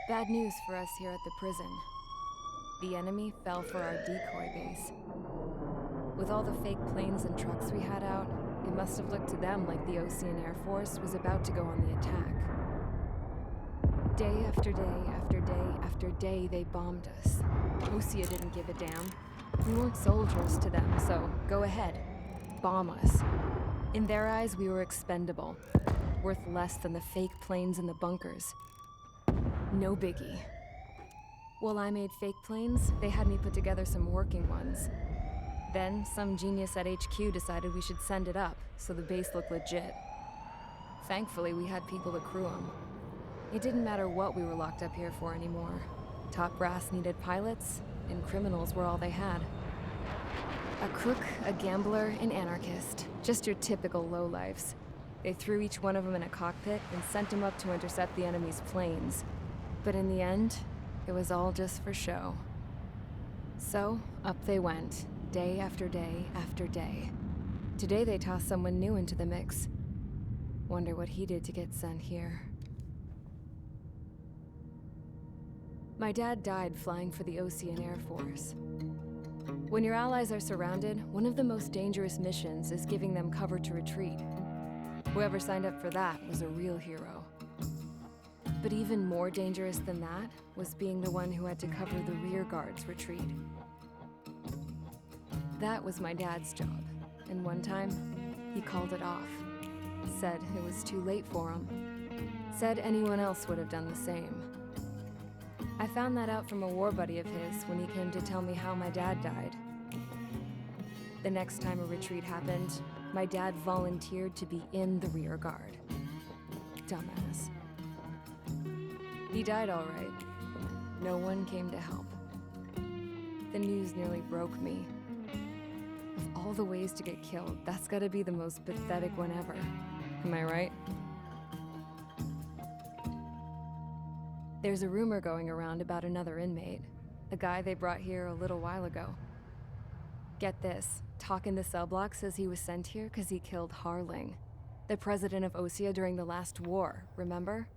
Bad news for us here at the prison. The enemy fell for our decoy base. With all the fake planes and trucks we had out, it must have looked to them like the Osean Air Force was about to go on the attack. Day after day after day after day, they bombed us. Osea didn't give a damn. We weren't soldiers to them, so go ahead. Bomb us. In their eyes, we were expendable. Worth less than the fake planes in the bunkers. No biggie. While I made fake planes, they had me put together some working ones. Then, some genius at HQ decided we should send it up, so the base looked legit. Thankfully, we had people to crew them. It didn't matter what we were locked up here for anymore. Top brass needed pilots, and criminals were all they had. A crook, a gambler, an anarchist. Just your typical lowlifes. They threw each one of them in a cockpit and sent them up to intercept the enemy's planes. But in the end, it was all just for show. So, up they went, day after day after day. Today they tossed someone new into the mix. Wonder what he did to get sent here. My dad died flying for the Osean Air Force. When your allies are surrounded, one of the most dangerous missions is giving them cover to retreat. Whoever signed up for that was a real hero. But even more dangerous than that was being the one who had to cover the rear guard's retreat. That was my dad's job, and one time, he called it off. Said it was too late for him. Said anyone else would have done the same. I found that out from a war buddy of his when he came to tell me how my dad died. The next time a retreat happened, my dad volunteered to be in the rear guard. Dumbass. He died all right. No one came to help. The news nearly broke me. Of all the ways to get killed, that's gotta be the most pathetic one ever. Am I right? There's a rumor going around about another inmate. A guy they brought here a little while ago. Get this, Talk in the cell block says he was sent here because he killed Harling, the president of Osea during the last war, remember?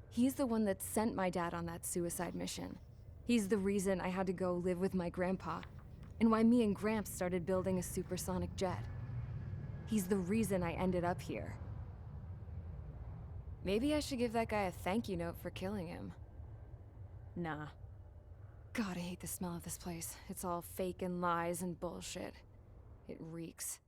He's the one that sent my dad on that suicide mission. He's the reason I had to go live with my grandpa, and why me and Gramps started building a supersonic jet. He's the reason I ended up here. Maybe I should give that guy a thank you note for killing him. Nah. God, I hate the smell of this place. It's all fake and lies and bullshit. It reeks.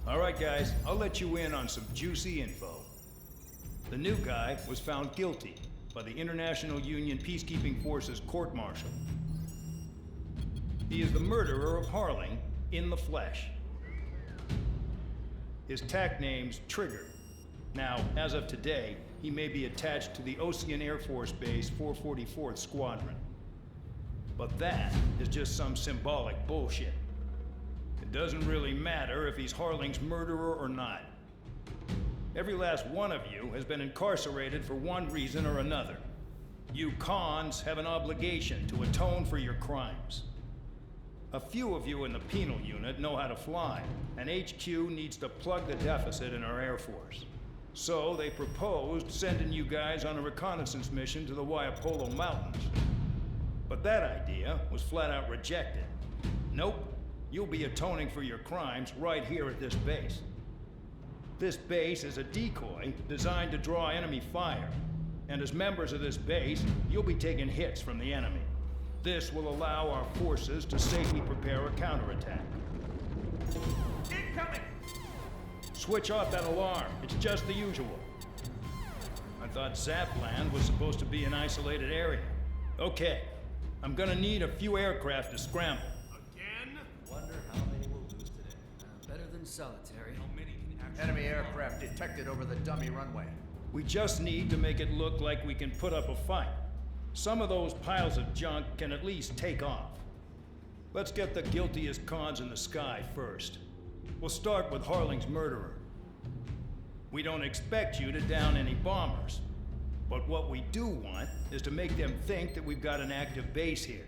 All right, guys, I'll let you in on some juicy info. The new guy was found guilty by the International Union Peacekeeping Forces court-martial. He is the murderer of Harling in the flesh. His tack name's Trigger. Now, as of today, he may be attached to the Osean Air Force Base 444th Squadron. But that is just some symbolic bullshit. It doesn't really matter if he's Harling's murderer or not. Every last one of you has been incarcerated for one reason or another. You cons have an obligation to atone for your crimes. A few of you in the penal unit know how to fly, and HQ needs to plug the deficit in our Air Force. So they proposed sending you guys on a reconnaissance mission to the Waiapolo Mountains. But that idea was flat out rejected. Nope. You'll be atoning for your crimes right here at this base. This base is a decoy designed to draw enemy fire. And as members of this base, you'll be taking hits from the enemy. This will allow our forces to safely prepare a counterattack. Incoming! Switch off that alarm. It's just the usual. I thought Zapland was supposed to be an isolated area. Okay. I'm gonna need a few aircraft to scramble. Wonder how many we'll lose today. Better than solitary. How many can actually... Enemy aircraft detected over the dummy runway. We just need to make it look like we can put up a fight. Some of those piles of junk can at least take off. Let's get the guiltiest cons in the sky first. We'll start with Harling's murderer. We don't expect you to down any bombers. But what we do want is to make them think that we've got an active base here.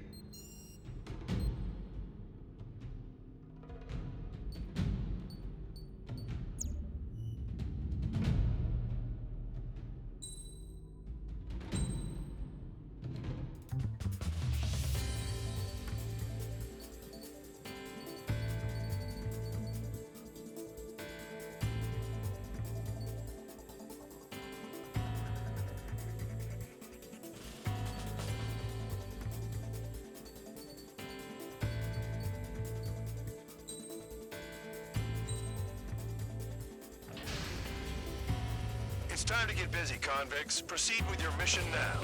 It's time to get busy, convicts. Proceed with your mission now.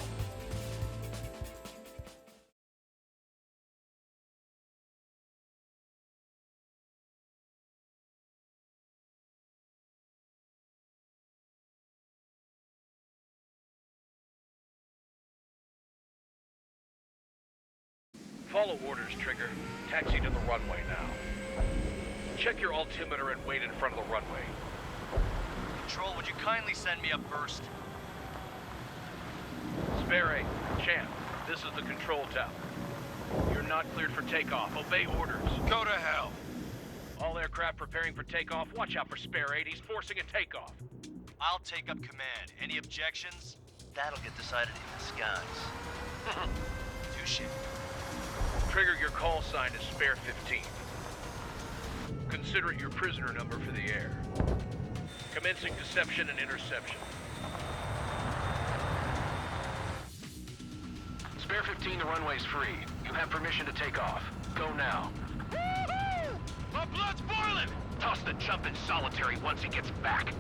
Follow orders, Trigger. Taxi to the runway now. Check your altimeter and wait in front of the runway. Control, would you kindly send me up first? Spare 8, Champ, this is the control tower. You're not cleared for takeoff. Obey orders. Go to hell. All aircraft preparing for takeoff. Watch out for Spare 8. He's forcing a takeoff. I'll take up command. Any objections? That'll get decided in the skies. Touche. Trigger, your call sign is Spare 15. Consider it your prisoner number for the air. Commencing deception and interception. Spare 15, the runway's free. You have permission to take off. Go now. My blood's boiling! Toss the chump in solitary once he gets back.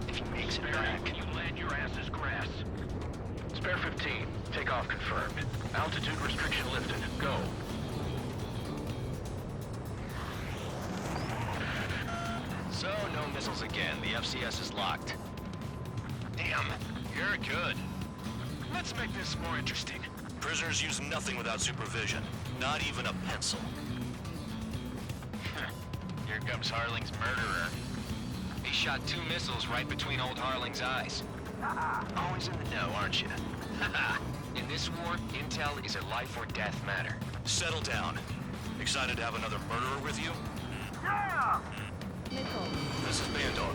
If he makes it back, when you land, your ass is grass. Spare 15, takeoff confirmed. Altitude restriction lifted. Go. So, no missiles again. The FCS is locked. Damn, you're good. Let's make this more interesting. Prisoners use nothing without supervision. Not even a pencil. Here comes Harling's murderer. He shot 2 missiles right between old Harling's eyes. Always in the know, aren't you? In this war, intel is a life or death matter. Settle down. Excited to have another murderer with you? This is Bandog.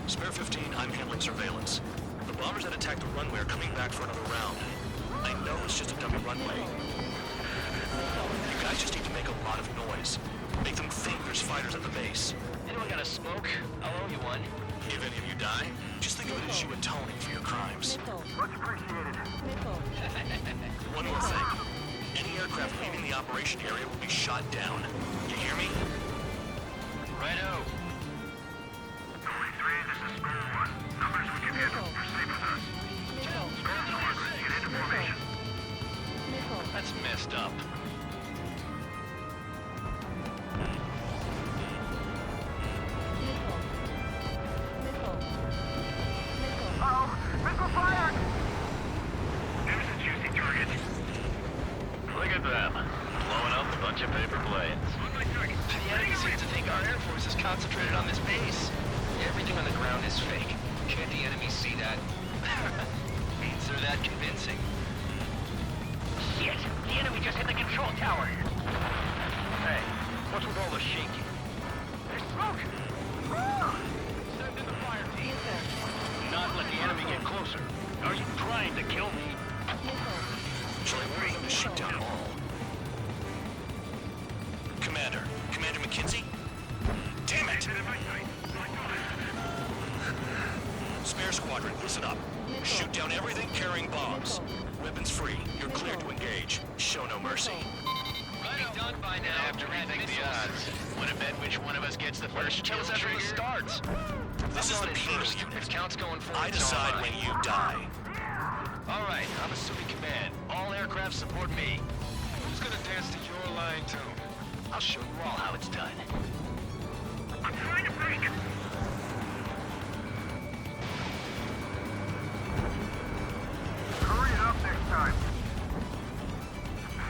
Spare 15, I'm handling surveillance. The bombers that attacked the runway are coming back for another round. I know it's just a dummy runway. You guys just need to make a lot of noise. Make them think there's fighters at the base. Anyone got a smoke? I'll owe you one. If any of you die, just think of it as you atoning for your crimes. Much appreciated. One more thing. Any aircraft leaving the operation area will be shot down. You hear me? Righto. 23, this is Square 1. Numbers would you get? Proceed with us. Square Squadron, get into formation. That's messed up. Uh-oh! Missile fired! There's a juicy target. Look at them. Blowing up a bunch of paper planes. On my target. The enemy seems to think our Air Force is concentrated on this base. Everything on the ground is fake. Can't the enemy see that? Means they're that convincing. Shit! The enemy just hit the control tower! Hey, what's with all the shaking? There's smoke! Send in the fire team. Not let the enemy get closer. Are you trying to kill me? Shall I order them to shoot down all? Commander McKenzie? Damn it! Spare Squadron, listen up. Shoot down everything carrying bombs. Weapons free. You're cleared to engage. Show no mercy. Be done by now. Have to rethink the odds. Wanna bet which one of us gets the first Tell us after the starts. This is the penal If unit. count's going forward, I decide when you die. All right, I'm assuming command. All aircraft support me. Who's gonna dance to your line tune? I'll show you all how it's done. I'm trying to break! Hurry it up next time!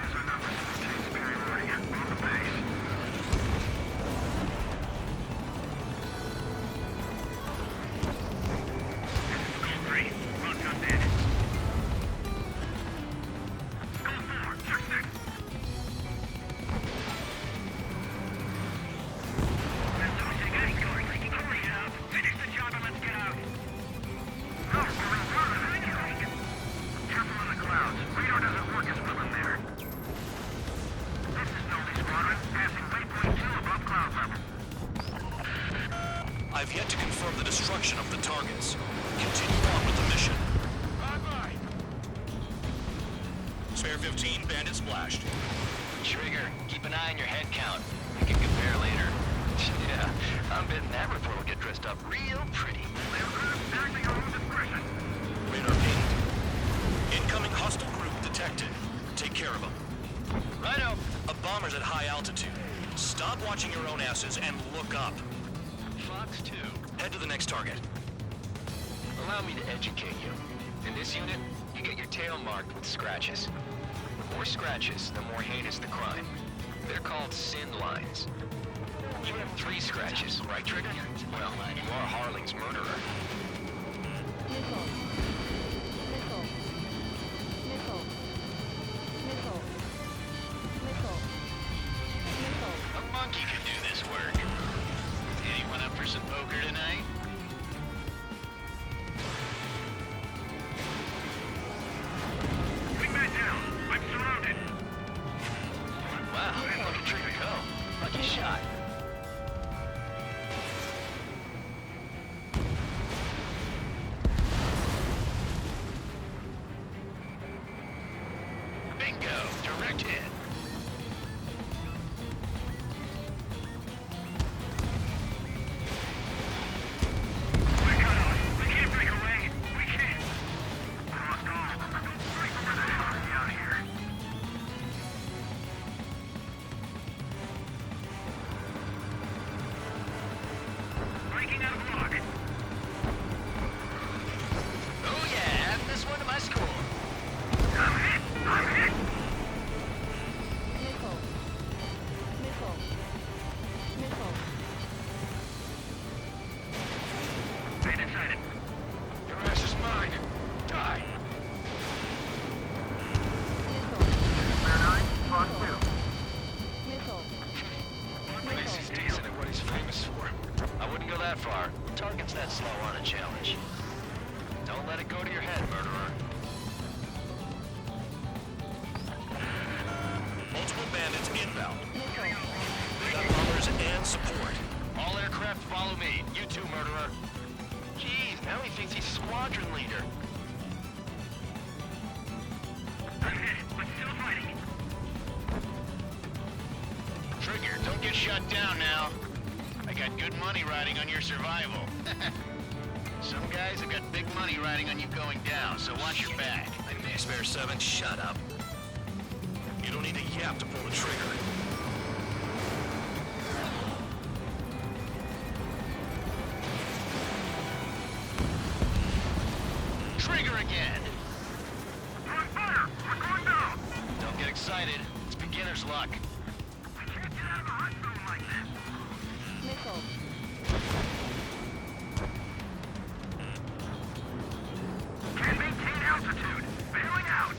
There's our number 17 superiority. On the base. Push 3. Run gun dead. Go forward. Check 6. There's something getting going. Hurry it up. Finish the job and let's get out. No, we're in front of anything. Careful in the clouds. Radar doesn't work as well in there. This is Novi Squadron, passing waypoint 2 above cloud level. I've yet to confirm the destruction of the targets. Continue on with the mission. Bye-bye. Spare 15, bandit splashed. Trigger, keep an eye on your head count. We can compare later. Yeah, I'm betting that report will get dressed up real pretty. Aircraft, back to your own discretion. high altitude. Stop watching your own asses and look up. Fox 2. Head to the next target. Allow me to educate you. In this unit, you get your tail marked with scratches. The more scratches, the more heinous the crime. They're called sin lines. You have 3 scratches, right, Trigger? Well, you are Harling's murderer. Nickel. Nickel. Nickel. Nickel. Nickel. Nickel. A monkey could do this work. Anyone up for some poker tonight? Wingman down. I'm surrounded. Wow, look at Trigger go. Lucky shot. Bingo, direct hit. We're cut off. We can't break away. We can't. We must all. Where the hell are we out here? Breaking out of lock. Oh yeah, add this one to my score. I'm hit. I'm hit. Nickel. Nickel. Nickel. Stay inside it. Your ass is mine. Die. Nickel. Fox 2. Nickel. At least he's decent at what he's famous for. I wouldn't go that far. Target's that slow on a challenge. Don't let it go to your head, murderer. Multiple bandits inbound. Nickel. We got bombers and support. All aircraft follow me. You too, murderer. Jeez, now he thinks he's squadron leader. I'm hit, but still fighting. Trigger, don't get shut down now. I got good money riding on your survival. Some guys have got big money riding on you going down, so watch your back. I missed. Spare 7, shut up. You don't need a yap to pull the trigger. Trigger again! We're on fire. We're going down. Don't get excited. It's beginner's luck. We can't get out of the hot zone like this. Nickel. Can't maintain altitude. Bailing out.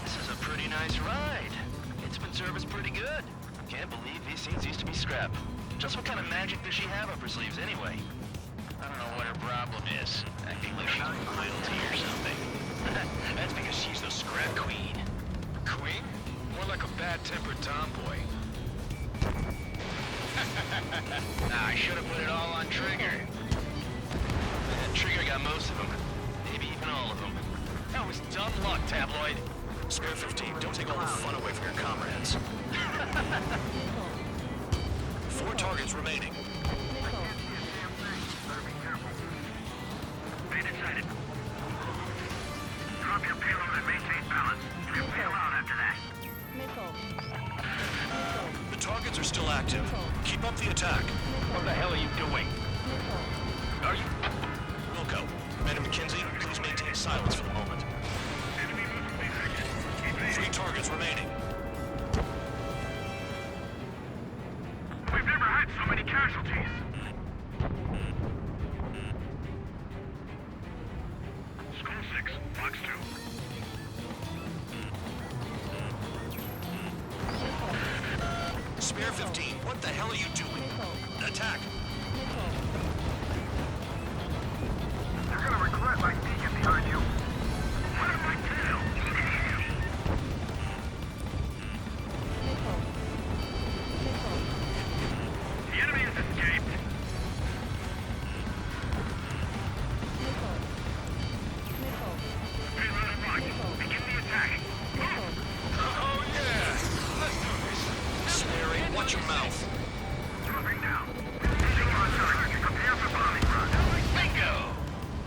This is a pretty nice ride. Instrument service pretty good. Can't believe these scenes used to be scrap. Just what kind of magic does she have up her sleeves anyway? I don't know what her problem is. Acting like she's royalty or something. That's because she's the scrap queen. Queen? More like a bad-tempered tomboy. Nah, I should have put it all on Trigger. Trigger got most of them. Maybe even all of them. That was dumb luck, Tabloid. Spare 15, don't take all the fun away from your comrades. 4 targets remaining. Nickel. Stay inside it. Drop your payload and maintain balance. You'll bail out after that. Nickel. Nickel. The targets are still active. Keep up the attack. What the hell are you doing? Nickel. Are you... Wilco, Commander McKenzie, please maintain silence for the moment. 3 targets remaining. We've never had so many casualties. School 6, Fox 2. Spare 15, what the hell are you doing? Attack! They're gonna regret my beacon behind you. What am I tail? The enemy has escaped. Payload unlocked. Begin the attack. Oh, yeah! Let's do this! Spare 8, watch your mouth. Dropping down. Engine on target. Prepare for bombing run. Bingo!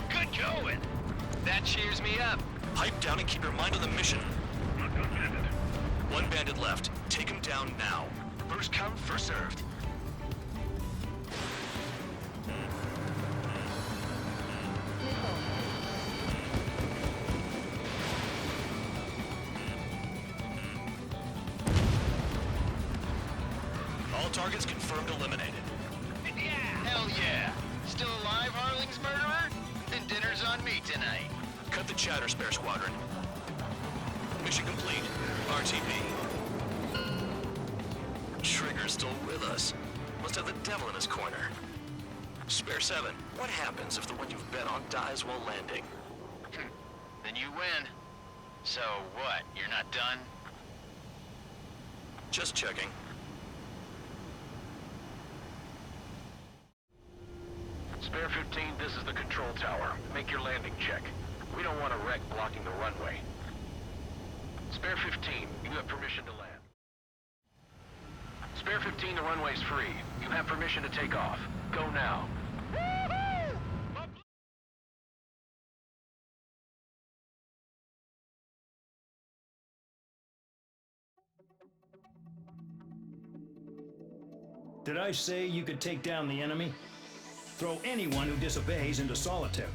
Good going! That cheers me up. Pipe down and keep your mind on the mission. Locked on landed. One bandit left. Take him down now. First come, first served. All targets confirmed eliminated. Yeah! Hell yeah! Still alive, Harling's murderer? Then dinner's on me tonight. Cut the chatter, Spare Squadron. Mission complete. RTB. Trigger's still with us. Must have the devil in his corner. Spare 7, what happens if the one you've bet on dies while landing? Then you win. So what, you're not done? Just checking. Spare 15, this is the control tower. Make your landing check. We don't want a wreck blocking the runway. Spare 15, you have permission to land. Spare 15, the runway's free. You have permission to take off. Go now. Did I say you could take down the enemy? Throw anyone who disobeys into solitary.